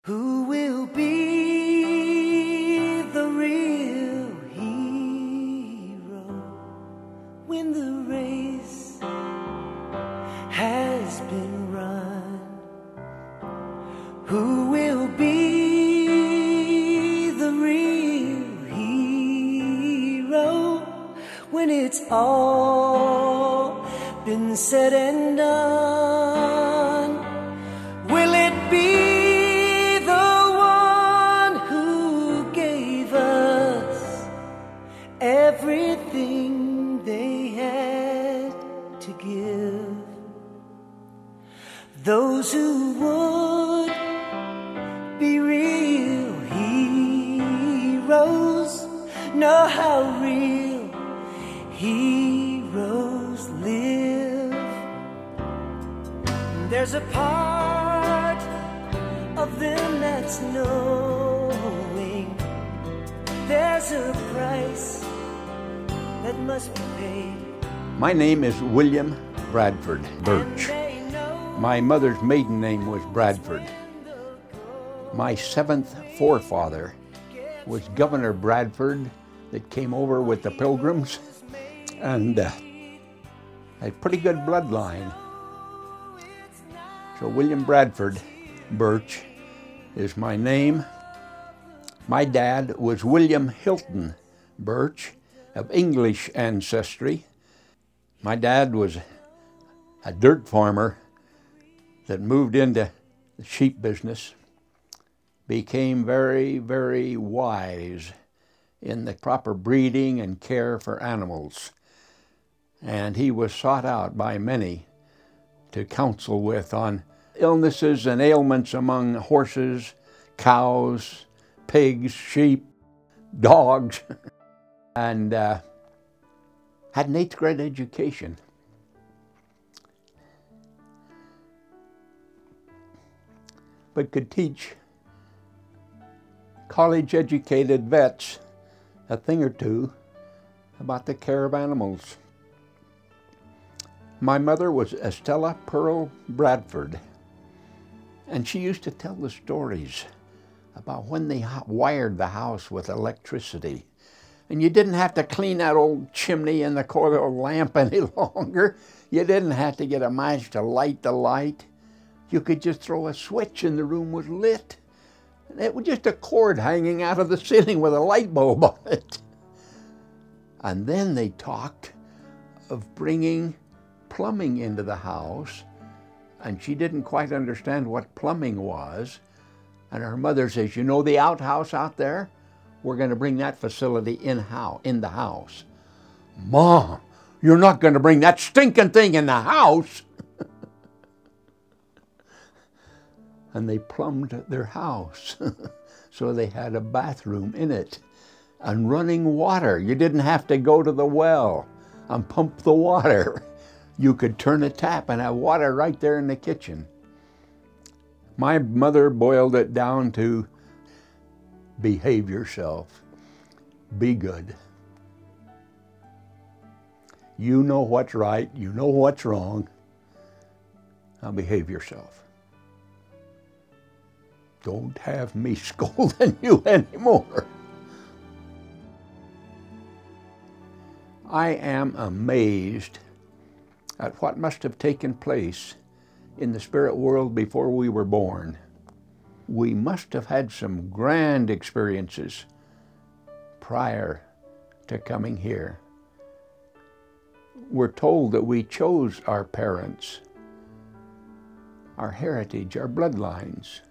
Who will be the real hero when the race has been run? Who will be the real hero when it's all been said and done? Will it be everything they had to give? Those who would be real heroes know how real heroes live. There's a part of them that's knowing there's a price that must be paid. My name is William Bradford Birch. My mother's maiden name was Bradford. My seventh forefather was Governor Bradford that came over with the Pilgrims, and a pretty good bloodline. So William Bradford Birch is my name. My dad was William Hilton Birch, of English ancestry. My dad was a dirt farmer that moved into the sheep business, became very, very wise in the proper breeding and care for animals. And he was sought out by many to counsel with on illnesses and ailments among horses, cows, pigs, sheep, dogs. And had an 8th grade education. But could teach college-educated vets a thing or two about the care of animals. My mother was Estella Pearl Bradford, and she used to tell the stories about when they wired the house with electricity. And you didn't have to clean that old chimney and the coil lamp any longer. You didn't have to get a match to light the light. You could just throw a switch and the room was lit. And it was just a cord hanging out of the ceiling with a light bulb on it. And then they talked of bringing plumbing into the house, and she didn't quite understand what plumbing was. And her mother says, "You know the outhouse out there? We're going to bring that facility in the house." "Mom, you're not going to bring that stinking thing in the house." And they plumbed their house. So they had a bathroom in it and running water. You didn't have to go to the well and pump the water. You could turn a tap and have water right there in the kitchen. My mother boiled it down to behave yourself, be good. You know what's right, you know what's wrong. Now behave yourself. Don't have me scolding you anymore. I am amazed at what must have taken place in the spirit world before we were born. We must have had some grand experiences prior to coming here. We're told that we chose our parents, our heritage, our bloodlines.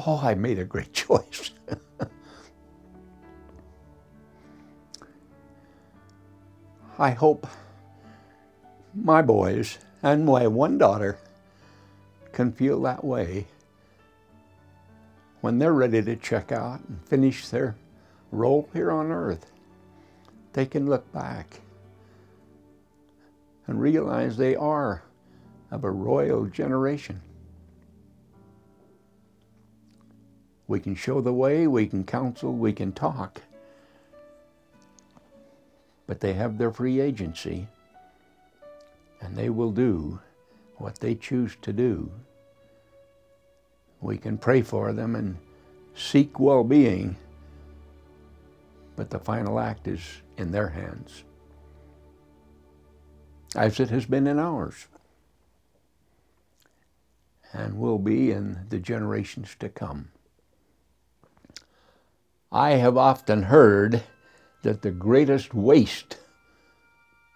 Oh, I made a great choice. I hope my boys and my one daughter can feel that way when they're ready to check out and finish their role here on earth. They can look back and realize they are of a royal generation. We can show the way, we can counsel, we can talk, but they have their free agency, and they will do what they choose to do. We can pray for them and seek well-being, but the final act is in their hands, as it has been in ours, and will be in the generations to come. I have often heard that the greatest waste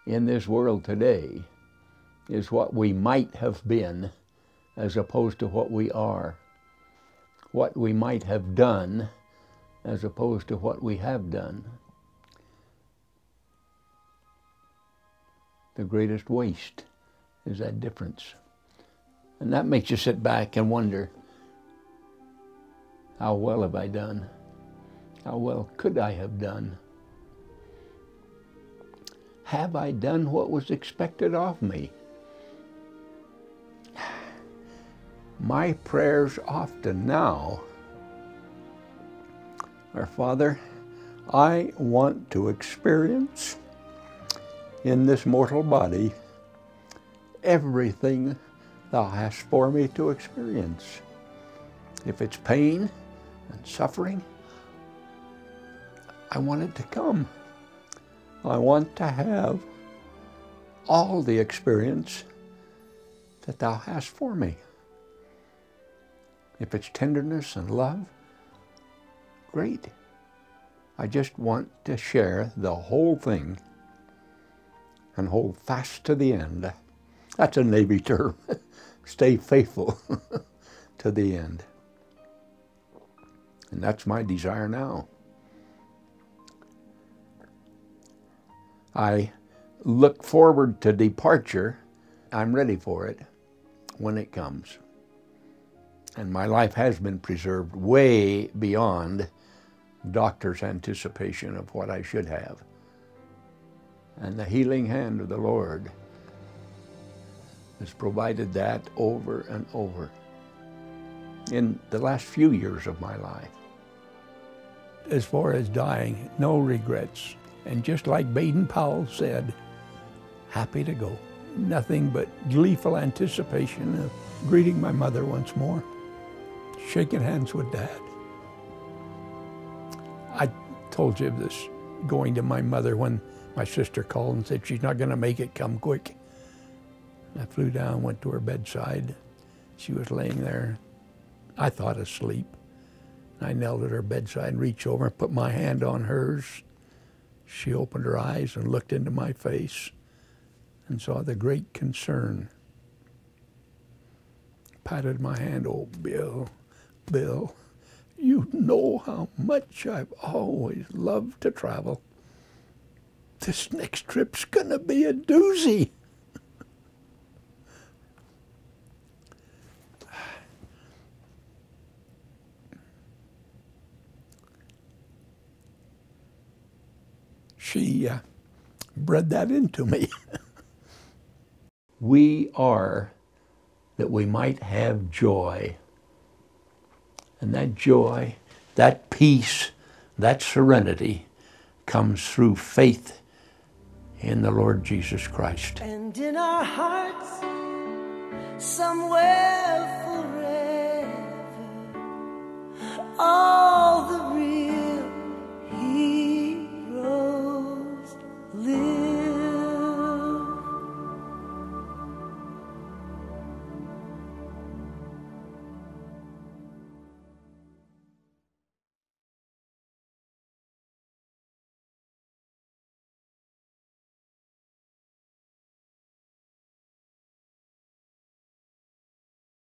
in this world today is what we might have been as opposed to what we are. What we might have done as opposed to what we have done. The greatest waste is that difference. And that makes you sit back and wonder, how well have I done? How well could I have done? Have I done what was expected of me? My prayers often now are, Father, I want to experience in this mortal body everything Thou hast for me to experience. If it's pain and suffering, I want it to come. I want to have all the experience that Thou hast for me. If it's tenderness and love, great. I just want to share the whole thing and hold fast to the end. That's a Navy term. Stay faithful to the end. And that's my desire now. I look forward to departure. I'm ready for it when it comes. And my life has been preserved way beyond doctor's anticipation of what I should have. And the healing hand of the Lord has provided that over and over in the last few years of my life. As far as dying, no regrets. And just like Baden-Powell said, happy to go. Nothing but gleeful anticipation of greeting my mother once more, shaking hands with Dad. I told you this, going to my mother when my sister called and said, she's not going to make it, come quick. I flew down, went to her bedside. She was laying there, I thought asleep. I knelt at her bedside and reached over and put my hand on hers. She opened her eyes and looked into my face and saw the great concern. Patted my hand, oh, Bill, Bill, you know how much I've always loved to travel. This next trip's gonna be a doozy. She bred that into me. We are that we might have joy. And that joy, that peace, that serenity comes through faith in the Lord Jesus Christ. And in our hearts, somewhere